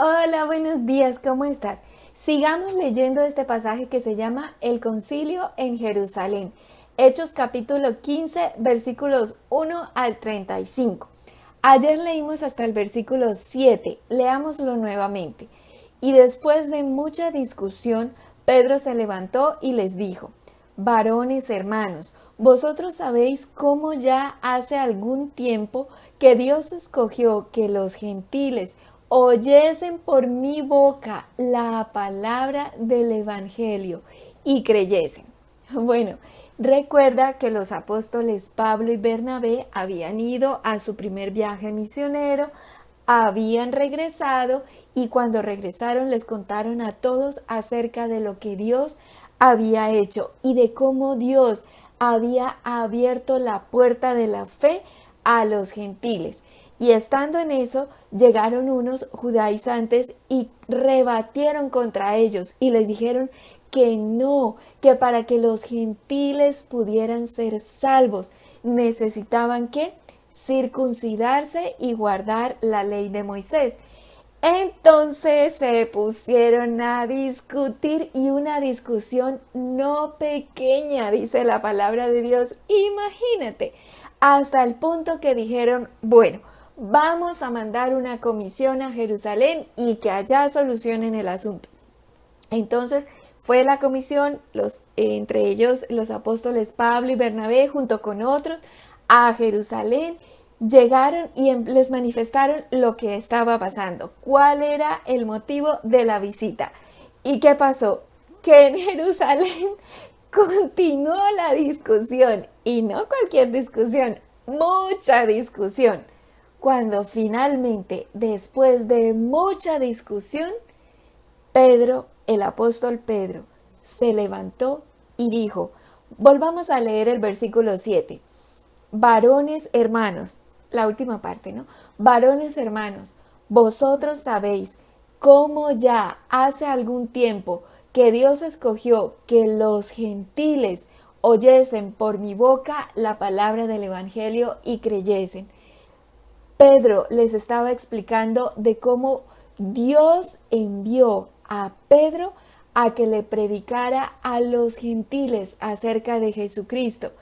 Hola, buenos días, ¿cómo estás? Sigamos leyendo este pasaje que se llama El Concilio en Jerusalén. Hechos capítulo 15, versículos 1 al 35. Ayer leímos hasta el versículo 7, leámoslo nuevamente. Y después de mucha discusión, Pedro se levantó y les dijo: Varones hermanos, vosotros sabéis cómo ya hace algún tiempo que Dios escogió que los gentiles oyesen por mi boca la palabra del Evangelio y creyesen. Bueno, recuerda que los apóstoles Pablo y Bernabé habían ido a su primer viaje misionero, habían regresado y cuando regresaron les contaron a todos acerca de lo que Dios había hecho y de cómo Dios había abierto la puerta de la fe a los gentiles. Y estando en eso, llegaron unos judaizantes y rebatieron contra ellos y les dijeron que no, que para que los gentiles pudieran ser salvos, necesitaban que circuncidarse y guardar la ley de Moisés. Entonces se pusieron a discutir y una discusión no pequeña, dice la palabra de Dios. Imagínate, hasta el punto que dijeron, bueno, vamos a mandar una comisión a Jerusalén y que allá solucionen el asunto. Entonces fue la comisión, entre ellos los apóstoles Pablo y Bernabé junto con otros, a Jerusalén. Llegaron y les manifestaron lo que estaba pasando, cuál era el motivo de la visita. ¿Y qué pasó? Que en Jerusalén continuó la discusión, y no cualquier discusión, mucha discusión. Cuando finalmente, después de mucha discusión, Pedro, el apóstol Pedro, se levantó y dijo, volvamos a leer el versículo 7. Varones hermanos, la última parte, ¿no? Varones hermanos, vosotros sabéis cómo ya hace algún tiempo que Dios escogió que los gentiles oyesen por mi boca la palabra del Evangelio y creyesen. Pedro les estaba explicando de cómo Dios envió a Pedro a que le predicara a los gentiles acerca de Jesucristo.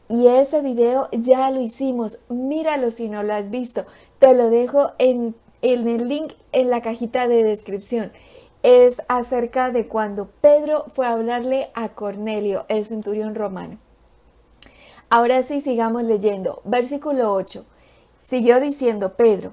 Y ese video ya lo hicimos, míralo si no lo has visto, te lo dejo en el link en la cajita de descripción. Es acerca de cuando Pedro fue a hablarle a Cornelio, el centurión romano. Ahora sí, sigamos leyendo. Versículo 8. Siguió diciendo Pedro,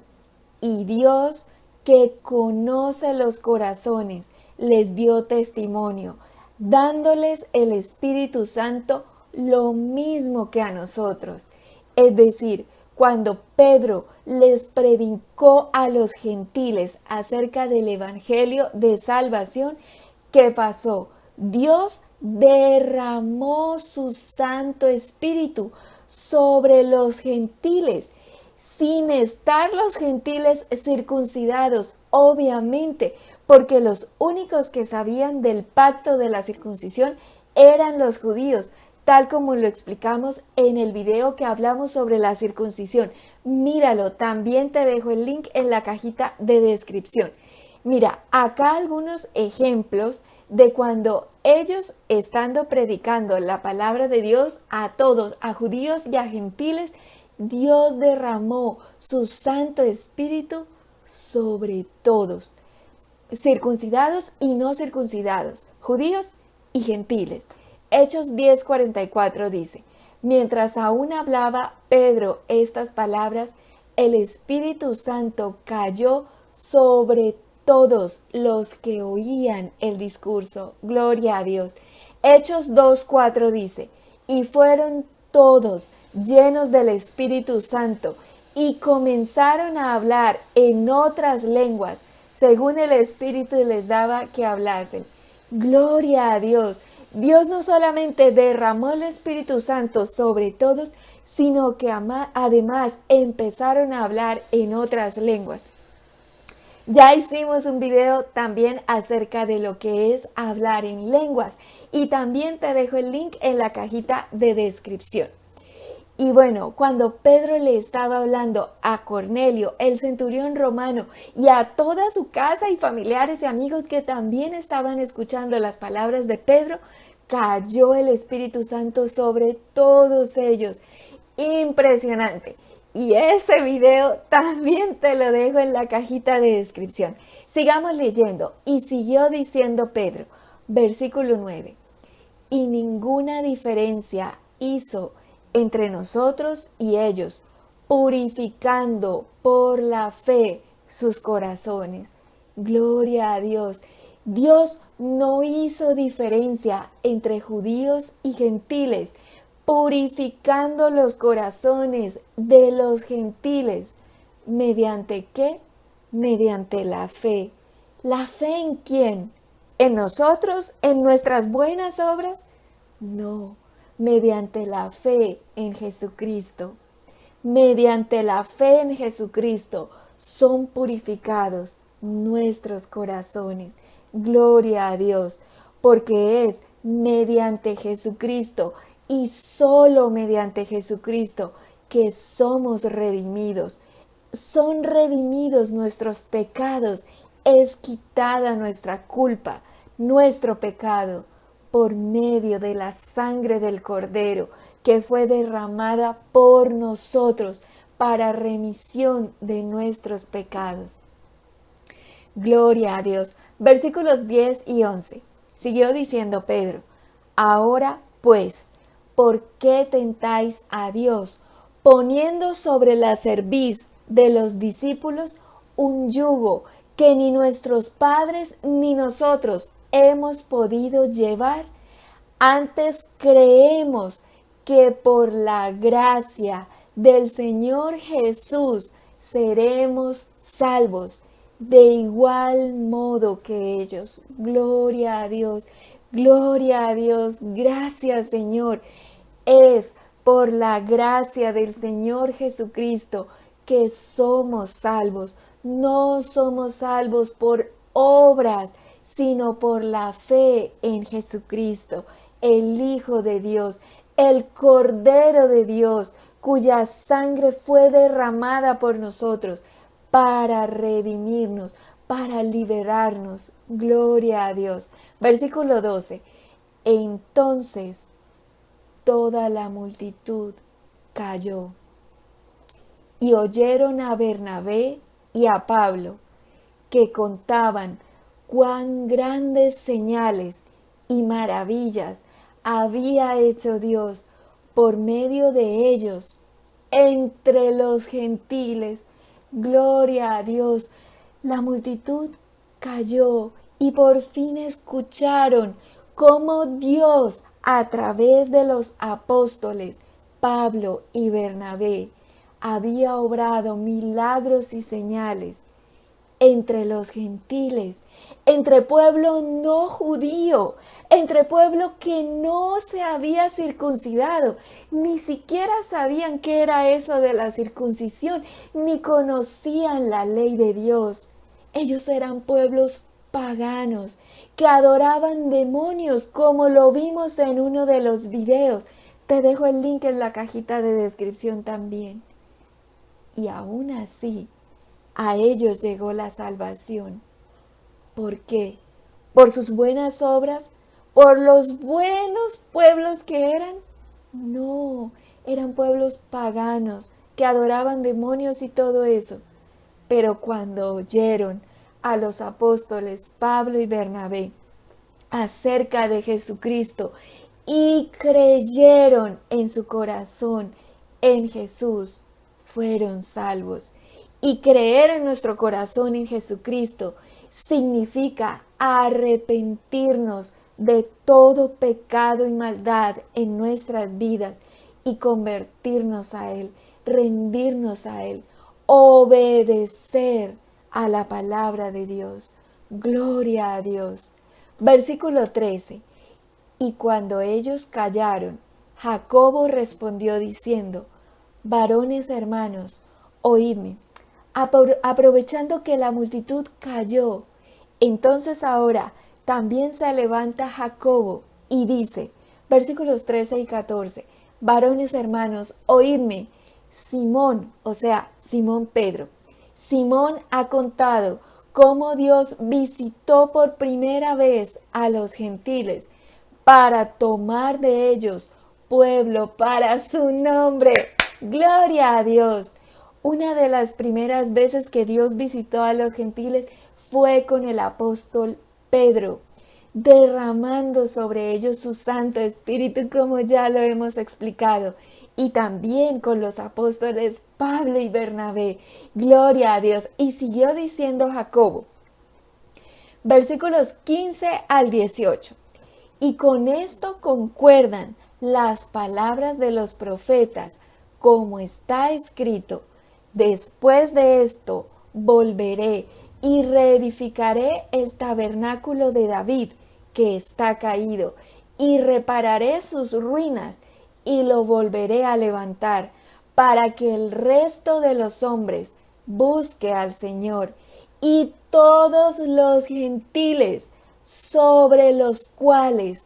y Dios que conoce los corazones les dio testimonio, dándoles el Espíritu Santo lo mismo que a nosotros. Es decir, cuando Pedro les predicó a los gentiles acerca del Evangelio de salvación, ¿qué pasó? Dios derramó su Santo Espíritu sobre los gentiles, sin estar los gentiles circuncidados, obviamente, porque los únicos que sabían del pacto de la circuncisión eran los judíos, tal como lo explicamos en el video que hablamos sobre la circuncisión. Míralo, también te dejo el link en la cajita de descripción. Mira, acá algunos ejemplos de cuando ellos, estando predicando la palabra de Dios a todos, a judíos y a gentiles, Dios derramó su Santo Espíritu sobre todos, circuncidados y no circuncidados, judíos y gentiles. Hechos 10:44 dice, mientras aún hablaba Pedro estas palabras, el Espíritu Santo cayó sobre todos los que oían el discurso. Gloria a Dios. Hechos 2:4 dice, y fueron todos llenos del Espíritu Santo y comenzaron a hablar en otras lenguas, según el Espíritu les daba que hablasen. Gloria a Dios. Dios no solamente derramó el Espíritu Santo sobre todos, sino que además empezaron a hablar en otras lenguas. Ya hicimos un video también acerca de lo que es hablar en lenguas y también te dejo el link en la cajita de descripción. Y bueno, cuando Pedro le estaba hablando a Cornelio, el centurión romano, y a toda su casa y familiares y amigos que también estaban escuchando las palabras de Pedro, cayó el Espíritu Santo sobre todos ellos. Impresionante. Y ese video también te lo dejo en la cajita de descripción. Sigamos leyendo. Y siguió diciendo Pedro, versículo 9. Y ninguna diferencia hizo entre nosotros y ellos, purificando por la fe sus corazones. Gloria a Dios. Dios no hizo diferencia entre judíos y gentiles, purificando los corazones de los gentiles. ¿Mediante qué? Mediante la fe. ¿La fe en quién? ¿En nosotros? ¿En nuestras buenas obras? No, mediante la fe en Jesucristo. Mediante la fe en Jesucristo son purificados nuestros corazones. Gloria a Dios, porque es mediante Jesucristo y solo mediante Jesucristo que somos redimidos. Son redimidos nuestros pecados, es quitada nuestra culpa, nuestro pecado, por medio de la sangre del Cordero que fue derramada por nosotros para remisión de nuestros pecados. Gloria a Dios. Versículos 10 y 11. Siguió diciendo Pedro, ahora pues, ¿por qué tentáis a Dios, poniendo sobre la cerviz de los discípulos un yugo que ni nuestros padres ni nosotros hemos podido llevar? Antes creemos que por la gracia del Señor Jesús seremos salvos de igual modo que ellos. Gloria a Dios, gloria a Dios, gracias Señor. Es por la gracia del Señor Jesucristo que somos salvos. No somos salvos por obras, sino por la fe en Jesucristo, el Hijo de Dios, el Cordero de Dios, cuya sangre fue derramada por nosotros para redimirnos, para liberarnos. Gloria a Dios. Versículo 12. Entonces toda la multitud cayó y oyeron a Bernabé y a Pablo, que contaban cuán grandes señales y maravillas había hecho Dios por medio de ellos entre los gentiles. Gloria a Dios. La multitud cayó y por fin escucharon cómo Dios, a través de los apóstoles Pablo y Bernabé, había obrado milagros y señales entre los gentiles, entre pueblo no judío, entre pueblo que no se había circuncidado, ni siquiera sabían qué era eso de la circuncisión, ni conocían la ley de Dios. Ellos eran pueblos paganos que adoraban demonios, como lo vimos en uno de los videos. Te dejo el link en la cajita de descripción también. Y aún así, a ellos llegó la salvación. ¿Por qué? ¿Por sus buenas obras? ¿Por los buenos pueblos que eran? No, eran pueblos paganos que adoraban demonios y todo eso. Pero cuando oyeron a los apóstoles Pablo y Bernabé acerca de Jesucristo y creyeron en su corazón en Jesús, fueron salvos. Y creer en nuestro corazón en Jesucristo significa arrepentirnos de todo pecado y maldad en nuestras vidas y convertirnos a Él, rendirnos a Él, obedecer a la palabra de Dios. Gloria a Dios. Versículo 13. Y cuando ellos callaron, Jacobo respondió diciendo, varones hermanos, oídme. Aprovechando que la multitud calló, entonces ahora también se levanta Jacobo y dice, versículos 13 y 14, Varones hermanos, oídme. Simón, o sea, Simón Pedro. Simón ha contado cómo Dios visitó por primera vez a los gentiles para tomar de ellos pueblo para su nombre. Gloria a Dios. Una de las primeras veces que Dios visitó a los gentiles fue con el apóstol Pedro, derramando sobre ellos su Santo Espíritu, como ya lo hemos explicado, y también con los apóstoles Pablo y Bernabé. Gloria a Dios. Y siguió diciendo Jacobo, versículos 15 al 18. Y con esto concuerdan las palabras de los profetas, como está escrito: después de esto volveré y reedificaré el tabernáculo de David, que está caído, y repararé sus ruinas, y lo volveré a levantar, para que el resto de los hombres busque al Señor, y todos los gentiles sobre los cuales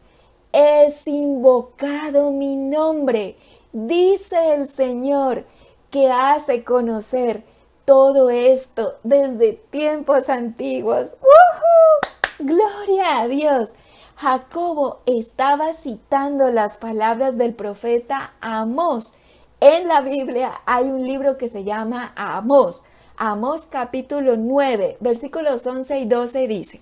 es invocado mi nombre, dice el Señor, que hace conocer todo esto desde tiempos antiguos. ¡Woohoo! ¡Gloria a Dios! Jacobo estaba citando las palabras del profeta Amós. En la Biblia hay un libro que se llama Amós. Amós capítulo 9, versículos 11 y 12 dice: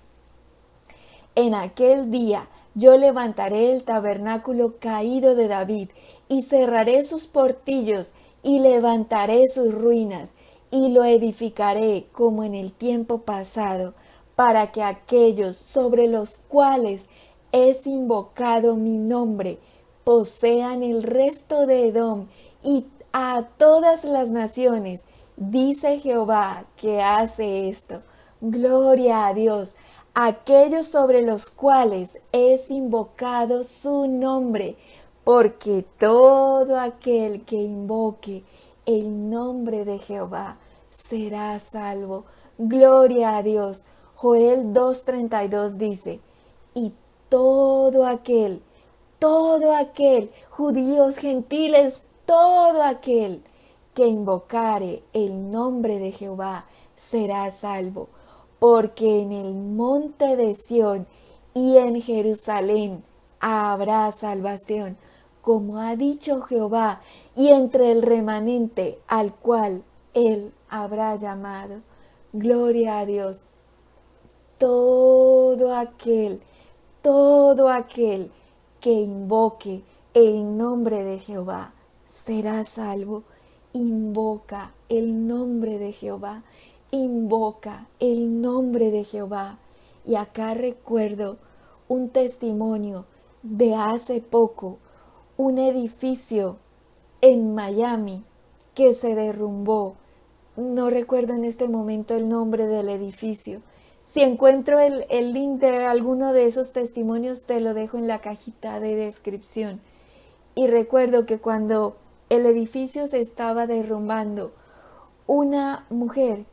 en aquel día yo levantaré el tabernáculo caído de David, y cerraré sus portillos, y levantaré sus ruinas, y lo edificaré como en el tiempo pasado, para que aquellos sobre los cuales es invocado mi nombre posean el resto de Edom y a todas las naciones. Dice Jehová que hace esto. Gloria a Dios. Aquellos sobre los cuales es invocado su nombre, porque todo aquel que invoque el nombre de Jehová será salvo. Gloria a Dios. Joel 2:32 dice: y todo aquel, judíos, gentiles, todo aquel que invocare el nombre de Jehová será salvo. Porque en el monte de Sión y en Jerusalén habrá salvación, como ha dicho Jehová, y entre el remanente al cual él habrá llamado. Gloria a Dios. Todo aquel que invoque el nombre de Jehová será salvo. Invoca el nombre de Jehová. Invoca el nombre de Jehová. Y acá recuerdo un testimonio de hace poco, un edificio en Miami que se derrumbó. No recuerdo en este momento el nombre del edificio. Si encuentro el link de alguno de esos testimonios, te lo dejo en la cajita de descripción. Y recuerdo que cuando el edificio se estaba derrumbando, una mujer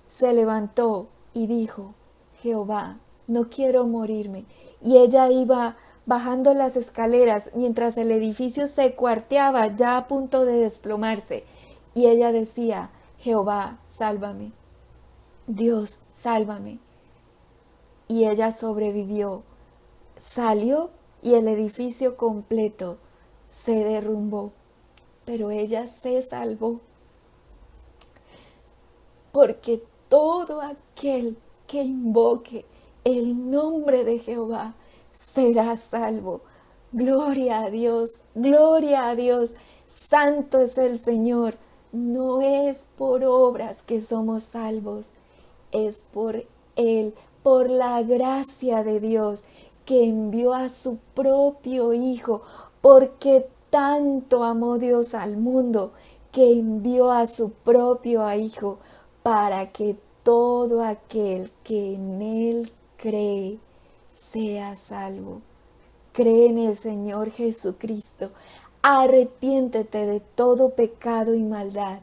se levantó y dijo: Jehová, no quiero morirme. Y ella iba bajando las escaleras mientras el edificio se cuarteaba, ya a punto de desplomarse. Y ella decía: Jehová, sálvame. Dios, sálvame. Y ella sobrevivió. Salió y el edificio completo se derrumbó. Pero ella se salvó. Porque todo aquel que invoque el nombre de Jehová será salvo. Gloria a Dios, gloria a Dios. Santo es el Señor. No es por obras que somos salvos, es por Él, por la gracia de Dios, que envió a su propio Hijo, porque tanto amó Dios al mundo, que envió a su propio Hijo, para que todo aquel que en Él cree sea salvo. Cree en el Señor Jesucristo, arrepiéntete de todo pecado y maldad,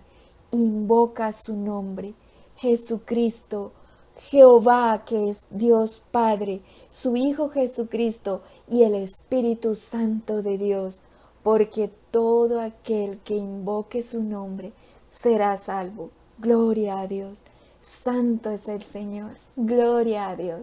invoca su nombre, Jesucristo, Jehová, que es Dios Padre, su Hijo Jesucristo y el Espíritu Santo de Dios, porque todo aquel que invoque su nombre será salvo. Gloria a Dios. Santo es el Señor. Gloria a Dios.